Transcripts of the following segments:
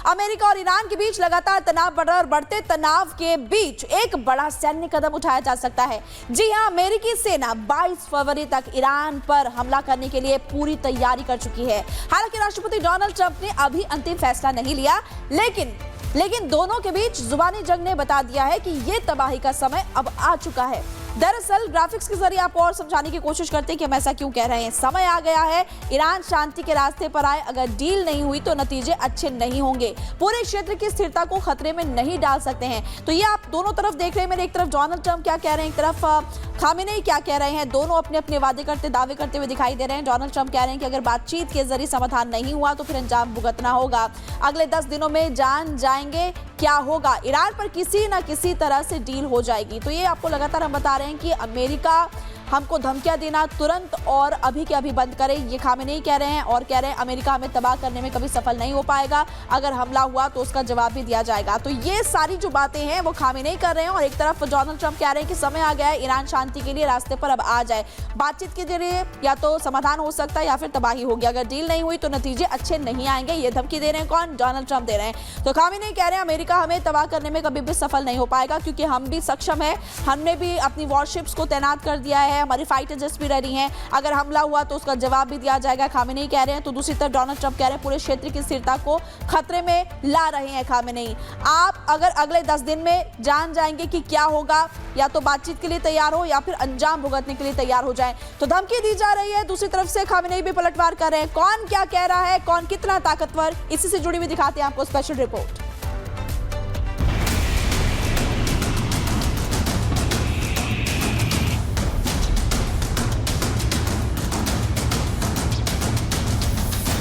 America और Iran के बीच लगातार तनाव बढ़ रहा है और बढ़ते तनाव के बीच एक बड़ा सैन्य कदम उठाया जा सकता है। जी हां, अमेरिकी सेना 22 फरवरी तक ईरान पर हमला करने के लिए पूरी तैयारी कर चुकी है। हालांकि राष्ट्रपति डोनाल्ड ट्रंप ने अभी अंतिम फैसला नहीं लिया, लेकिन दोनों के बीच जुबानी जंग ने बता दिया है कि ये तबाही का समय अब आ चुका है। दरअसल ग्राफिक्स के जरिए आपको और समझाने की कोशिश करते हैं कि हम ऐसा क्यों कह रहे हैं। समय आ गया है, ईरान शांति के रास्ते पर आए। अगर डील नहीं हुई तो नतीजे अच्छे नहीं होंगे, पूरे क्षेत्र की स्थिरता को खतरे में नहीं डाल सकते हैं। तो ये आप दोनों तरफ देख रहे हैं। मेरे एक तरफ डोनाल्ड ट्रंप क्या कह रहे हैं, एक तरफ खामेनेई क्या कह रहे हैं। दोनों अपने अपने दावे करते हुए दिखाई दे रहे हैं। डोनाल्ड ट्रंप कह रहे हैं कि अगर बातचीत के जरिए समाधान नहीं हुआ तो फिर अंजाम भुगतना होगा। अगले 10 दिनों में जान जाएंगे क्या होगा। ईरान पर किसी न किसी तरह से डील हो जाएगी। तो ये आपको लगातार हम बता रहे हैं कि अमेरिका हमको धमकियां देना तुरंत और अभी के अभी बंद करे, ये खामेनेई कह रहे हैं। और कह रहे हैं अमेरिका हमें तबाह करने में कभी सफल नहीं हो पाएगा, अगर हमला हुआ तो उसका जवाब भी दिया जाएगा। तो ये सारी जो बातें हैं वो खामेनेई कर रहे हैं और एक तरफ डोनाल्ड ट्रंप कह रहे हैं कि समय आ गया है, ईरान शांति के लिए रास्ते पर अब आ जाए। बातचीत के जरिए या तो समाधान हो सकता है या फिर तबाही होगी। अगर डील नहीं हुई तो नतीजे अच्छे नहीं आएंगे। ये धमकी दे रहे हैं कौन? डोनाल्ड ट्रंप दे रहे हैं। तो खामेनेई कह रहे हैं अमेरिका हमें तबाह करने में कभी भी सफल नहीं हो पाएगा, क्योंकि हम भी सक्षम है, हमने भी अपनी वॉरशिप्स को तैनात कर दिया है, हमारी फाइटर भी रही हैं। अगर हमला हुआ तो उसका जवाब भी दिया जाएगा, खामेनेई कह रहे हैं। तो दूसरी तरफ डोनाल्ड ट्रंप कह रहे हैं पूरे क्षेत्र की स्थिरता को खतरे में ला रहे हैं खामेनेई। आप अगर अगले 10 दिन में जान जाएंगे कि क्या होगा, या तो बातचीत के लिए तैयार हो या फिर अंजाम भुगतने के लिए तैयार हो जाएं। तो धमकी दी जा रही है। दूसरी तरफ से खामेनेई भी पलटवार कर रहे हैं। कौन क्या कह रहा है, कौन कितना ताकतवर, इसी से जुड़ी हुई दिखाते हैं आपको स्पेशल रिपोर्ट।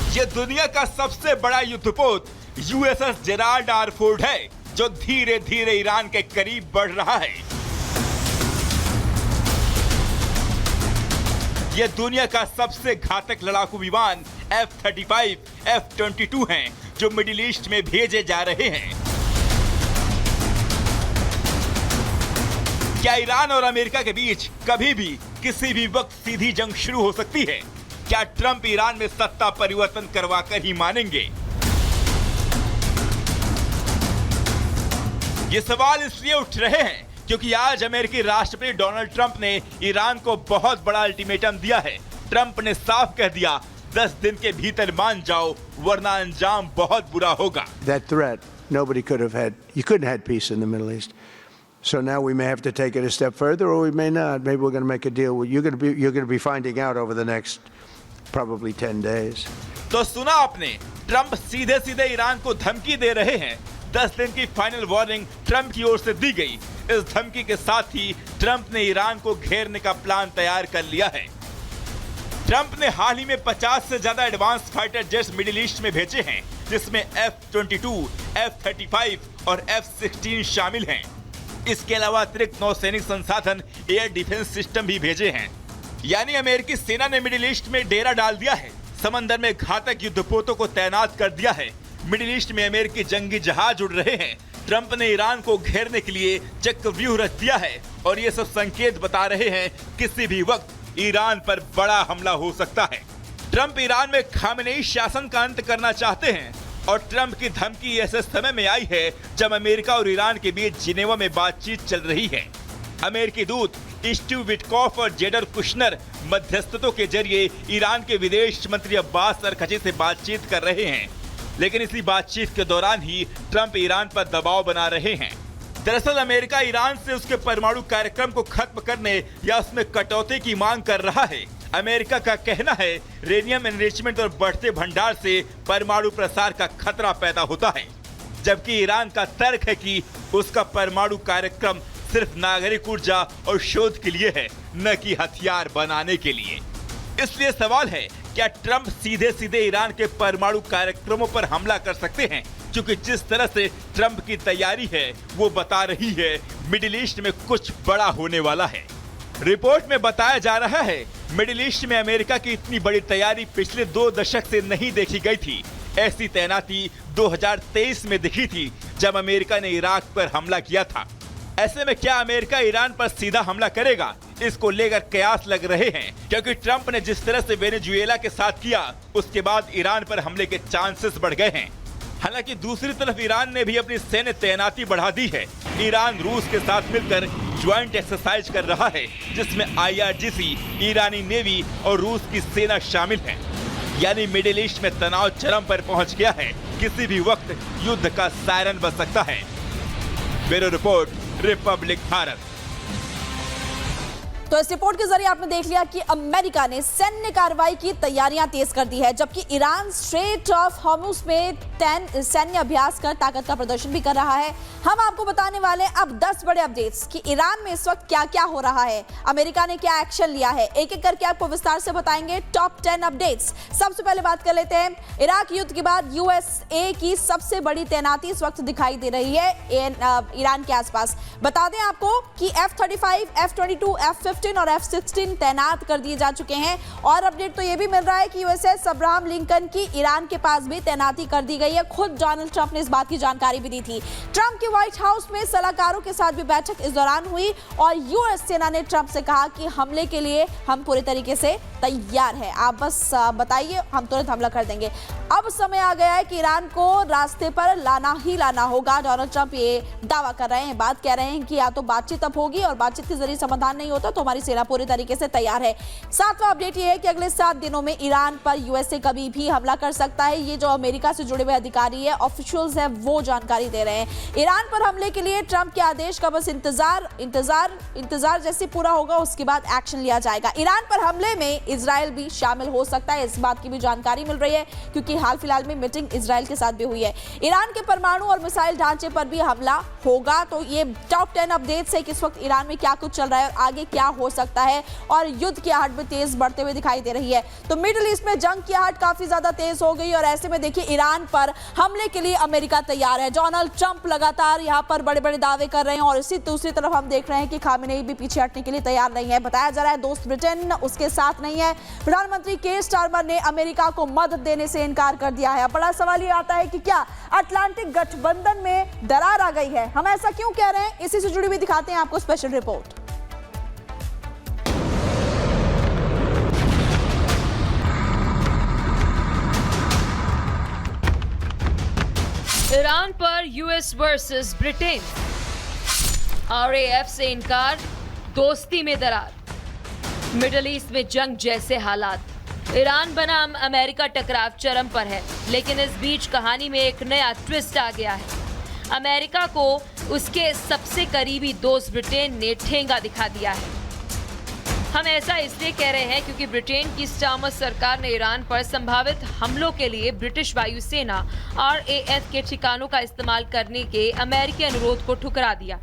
ये दुनिया का सबसे बड़ा युद्धपोत यूएसएस जेराल्ड आर फोर्ड है, जो धीरे धीरे ईरान के करीब बढ़ रहा है। ये दुनिया का सबसे घातक लड़ाकू विमान F-35, F-22 हैं, जो मिडिल ईस्ट में भेजे जा रहे हैं। क्या ईरान और अमेरिका के बीच कभी भी किसी भी वक्त सीधी जंग शुरू हो सकती है? क्या ट्रंप ईरान में सत्ता परिवर्तन करवाकर ही मानेंगे? ये सवाल इसलिए उठ रहे हैं क्योंकि आज अमेरिकी राष्ट्रपति डोनाल्ड ट्रंप ने ईरान को बहुत बड़ा अल्टीमेटम दिया है। ट्रंप ने साफ कह दिया, 10 दिन के भीतर मान जाओ वरना अंजाम बहुत बुरा होगा। That threat nobody could have had. You couldn't have peace in the Middle East. So now we may have to take it a step further, or we may not. Maybe we're going to make a deal. You're going to be finding out over the next probably 10 days. तो सुना आपने, Trump सीधे सीधे Iran को धमकी दे रहे हैं। 10 दिन की फाइनल वार्निंग ट्रंप की ओर से दी गई। इस धमकी के साथ ही ट्रंप ने ईरान को घेरने का प्लान तैयार कर लिया है। ट्रंप ने हाल ही में 50 से ज्यादा advance fighter jets middle east में भेजे हैं, जिसमें F-22, F-35 और F-16 शामिल हैं। इसके अलावा अतिरिक्त नौसैनिक संसाधन, एयर डिफेंस सिस्टम भी भेजे हैं। यानी अमेरिकी सेना ने मिडिल ईस्ट में डेरा डाल दिया है, समंदर में घातक युद्धपोतों को तैनात कर दिया है। मिडिल ईस्ट में अमेरिकी जंगी जहाज उड़ रहे हैं। ट्रंप ने ईरान को घेरने के लिए चक्रव्यूह रच दिया है और ये सब संकेत बता रहे हैं किसी भी वक्त ईरान पर बड़ा हमला हो सकता है। ट्रंप ईरान में खामेनेई शासन का अंत करना चाहते हैं और ट्रंप की धमकी ऐसे समय में आई है जब अमेरिका और ईरान के बीच जिनेवा में बातचीत चल रही है। अमेरिकी दूत स्टीव विटकॉफ और जेडर कुशनर मध्यस्थतों के जरिए ईरान के विदेश मंत्री अब्बास अरगची से बातचीत कर रहे हैं, लेकिन इसी बातचीत के दौरान ही ट्रंप ईरान पर दबाव बना रहे हैं। दरअसल अमेरिका ईरान से उसके परमाणु कार्यक्रम को खत्म करने या उसमें कटौती की मांग कर रहा है। अमेरिका का कहना है रेडियम एनरिचमेंट और बढ़ते भंडार से परमाणु प्रसार का खतरा पैदा होता है, जबकि ईरान का तर्क है कि उसका परमाणु कार्यक्रम सिर्फ नागरिक ऊर्जा और शोध के लिए है, न कि हथियार बनाने के लिए। इसलिए सवाल है, क्या ट्रंप सीधे सीधे ईरान के परमाणु कार्यक्रमों पर हमला कर सकते हैं? क्योंकि जिस तरह से ट्रंप की तैयारी है वो बता रही है मिडिल ईस्ट में कुछ बड़ा होने वाला है। रिपोर्ट में बताया जा रहा है मिडिल ईस्ट में अमेरिका की इतनी बड़ी तैयारी पिछले 2 दशक से नहीं देखी गई थी। ऐसी तैनाती 2023 में दिखी थी जब अमेरिका ने इराक पर हमला किया था। ऐसे में क्या अमेरिका ईरान पर सीधा हमला करेगा, इसको लेकर कयास लग रहे हैं, क्योंकि ट्रंप ने जिस तरह से वेनेजुएला के साथ किया उसके बाद ईरान पर हमले के चांसेस बढ़ गए हैं। हालांकि दूसरी तरफ ईरान ने भी अपनी सैन्य तैनाती बढ़ा दी है। ईरान रूस के साथ मिलकर ज्वाइंट एक्सरसाइज कर रहा है, जिसमें IRGC, ईरानी नेवी और रूस की सेना शामिल है। यानी मिडिल ईस्ट में तनाव चरम पर पहुंच गया है। किसी भी वक्त युद्ध का सायरन बज सकता है। Bureau report, Republic Bharat. तो इस रिपोर्ट के जरिए आपने देख लिया कि अमेरिका ने सैन्य कार्रवाई की तैयारियां तेज कर दी है, जबकि ईरान स्ट्रेट ऑफ हॉर्मुज में सैन्य अभ्यास कर ताकत का प्रदर्शन भी कर रहा है। हम आपको बताने वाले अब 10 बड़े अपडेट्स कि ईरान में इस वक्त क्या क्या हो रहा है, अमेरिका ने क्या एक्शन लिया है, एक एक करके आपको विस्तार से बताएंगे। Top 10 updates. सबसे पहले बात कर लेते हैं इराक युद्ध के बाद USA की सबसे बड़ी तैनाती इस वक्त दिखाई दे रही है ईरान के आसपास। बता दें आपको कि F-35, F-22, F-15 और F-16 तैनात कर दिए जा चुके हैं। और अपडेट तो यह भी मिल रहा है कि USS अब्राहम लिंकन की ईरान के पास भी तैनाती कर दी गई है। खुद डोनाल्ड ट्रंप ने इस बात की जानकारी भी दी थी। ट्रंप के व्हाइट हाउस में सलाहकारों के साथ भी बैठक इस दौरान हुई और यूएस सेना ने ट्रंप से कहा कि हमले के लिए हम पूरे तरीके से तैयार है, आप बस बताइए, हम तुरंत हमला कर देंगे। अब समय आ गया है कि ईरान को रास्ते पर लाना ही लाना होगा। डोनाल्ड ट्रंप ये दावा कर रहे हैं, बात कह रहे हैं कि या तो बातचीत अब होगी और बातचीत के जरिए समाधान नहीं होता तो हमारी सेना पूरी तरीके से तैयार है। सातवां अपडेट ये है कि अगले 7 दिनों में ईरान पर यूएसए कभी भी हमला कर सकता है। ये जो अमेरिका से जुड़े हुए अधिकारी है, ऑफिशियल्स है, वो जानकारी दे रहे हैं। ईरान पर हमले के लिए ट्रंप के आदेश का बस इंतजार जैसे पूरा होगा उसके बाद एक्शन लिया जाएगा। ईरान पर हमले में इजराइल भी शामिल हो सकता है, इस बात की भी जानकारी मिल रही है क्योंकि हाल फिलहाल में मीटिंग इजराइल के साथ भी हुई है। ईरान के परमाणु और मिसाइल ढांचे पर भी हमला होगा। तो ये टॉप 10 अपडेट्स है कि इस वक्त ईरान में क्या कुछ चल रहा है और आगे क्या हो सकता है और युद्ध की आहट भी तेज बढ़ते हुए दिखाई दे रही है। तो मिडिल ईस्ट में जंग की आहट काफी ज्यादा तेज हो गई और ऐसे में देखिए ईरान पर हमले के लिए अमेरिका तैयार है। डोनाल्ड ट्रंप लगातार यहाँ पर बड़े बड़े दावे कर रहे हैं और इसी दूसरी तरफ हम देख रहे हैं कि खामेनेई भी पीछे हटने के लिए तैयार नहीं है। बताया जा रहा है दोस्त ब्रिटेन उसके साथ नहीं है। प्रधानमंत्री केर स्टारमर ने अमेरिका को मदद देने से इनकार कर दिया है। बड़ा सवाल ये आता है कि क्या अटलांटिक गठबंधन में दरार आ गई है? हम ऐसा क्यों कह रहे हैं, इसी से जुड़ी हुई दिखाते हैं आपको स्पेशल रिपोर्ट। ईरान पर यूएस वर्सेस ब्रिटेन, RAF से इनकार, दोस्ती में दरार, मिडिल ईस्ट में जंग जैसे हालात। ईरान बनाम अमेरिका टकराव चरम पर है, लेकिन इस बीच कहानी में एक नया ट्विस्ट आ गया है। अमेरिका को उसके सबसे करीबी दोस्त ब्रिटेन ने ठेंगा दिखा दिया है। हम ऐसा इसलिए कह रहे हैं क्योंकि ब्रिटेन की स्टार्मर सरकार ने ईरान पर संभावित हमलों के लिए ब्रिटिश वायुसेना RAF के ठिकानों का इस्तेमाल करने के अमेरिकी अनुरोध को ठुकरा दिया।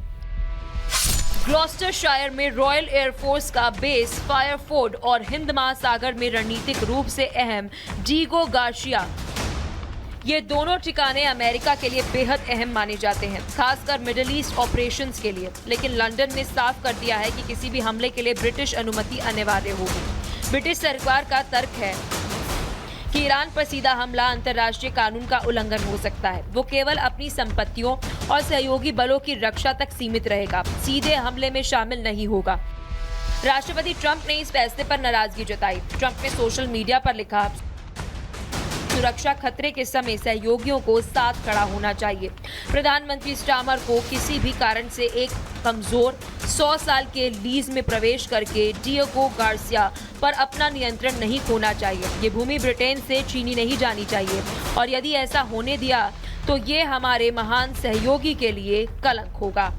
ग्लॉस्टरशायर में रॉयल एयरफोर्स का बेस, फायरफोर्ड और हिंद महासागर में रणनीतिक रूप से अहम डीगो गार्सिया, ये दोनों ठिकाने अमेरिका के लिए बेहद अहम माने जाते हैं, खासकर मिडिल ईस्ट ऑपरेशंस के लिए। लेकिन लंदन ने साफ कर दिया है कि किसी भी हमले के लिए ब्रिटिश अनुमति अनिवार्य होगी। ब्रिटिश सरकार का तर्क है कि ईरान पर सीधा हमला अंतर्राष्ट्रीय कानून का उल्लंघन हो सकता है। वो केवल अपनी संपत्तियों और सहयोगी बलों की रक्षा तक सीमित रहेगा, सीधे हमले में शामिल नहीं होगा। राष्ट्रपति ट्रंप ने इस फैसले पर नाराजगी जताई। ट्रंप ने सोशल मीडिया पर लिखा, सुरक्षा खतरे के समय सहयोगियों को साथ खड़ा होना चाहिए। प्रधानमंत्री स्टार्मर को किसी भी कारण से एक कमजोर 100 साल के लीज में प्रवेश करके डिएगो गार्सिया पर अपना नियंत्रण नहीं खोना चाहिए। ये भूमि ब्रिटेन से छीनी नहीं जानी चाहिए और यदि ऐसा होने दिया तो ये हमारे महान सहयोगी के लिए कलंक होगा।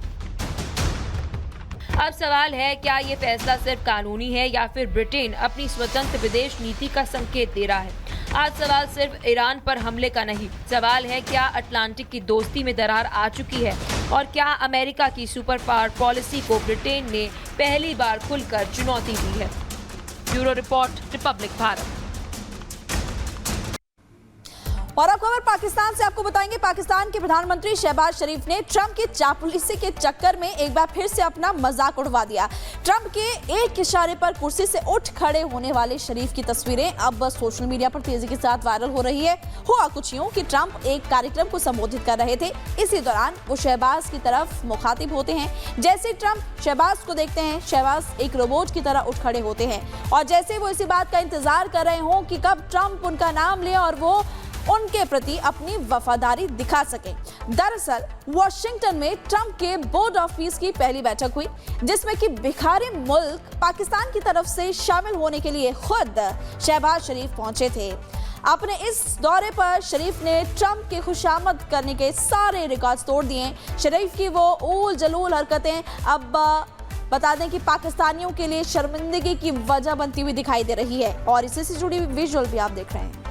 अब सवाल है, क्या ये फैसला सिर्फ कानूनी है या फिर ब्रिटेन अपनी स्वतंत्र विदेश नीति का संकेत दे रहा है? आज सवाल सिर्फ ईरान पर हमले का नहीं, सवाल है क्या अटलांटिक की दोस्ती में दरार आ चुकी है और क्या अमेरिका की सुपर पावर पॉलिसी को ब्रिटेन ने पहली बार खुलकर चुनौती दी है। Bureau report, Republic Bharat. और अब खबर पाकिस्तान से आपको बताएंगे। पाकिस्तान के प्रधानमंत्री शहबाज शरीफ ने ट्रंप की चापलूसी के चक्कर में एक बार फिर से अपना मजाक उड़वा दिया। ट्रंप के एक इशारे पर कुर्सी से उठ खड़े होने वाले शरीफ की तस्वीरें अब सोशल मीडिया पर तेजी के साथ वायरल हो रही है। हुआ कुछ यूं कि ट्रंप एक कार्यक्रम को संबोधित कर रहे थे। इसी दौरान वो शहबाज की तरफ मुखातिब होते हैं। जैसे ट्रंप शहबाज को देखते हैं, शहबाज एक रोबोट की तरह उठ खड़े होते हैं और जैसे वो इसी बात का इंतजार कर रहे हों कि कब ट्रंप उनका नाम ले और वो उनके प्रति अपनी वफादारी दिखा सके। दरअसल वॉशिंगटन में ट्रंप के बोर्ड ऑफ पीस की पहली बैठक हुई, जिसमें कि भिखारी मुल्क पाकिस्तान की तरफ से शामिल होने के लिए खुद शहबाज शरीफ पहुंचे थे। अपने इस दौरे पर शरीफ ने ट्रंप की खुशामद करने के सारे रिकॉर्ड्स तोड़ दिए। शरीफ की वो ऊल जलूल हरकतें अब बता दें कि पाकिस्तानियों के लिए शर्मिंदगी की वजह बनती हुई दिखाई दे रही है, और इसी से जुड़ी विजुअल भी आप देख रहे हैं।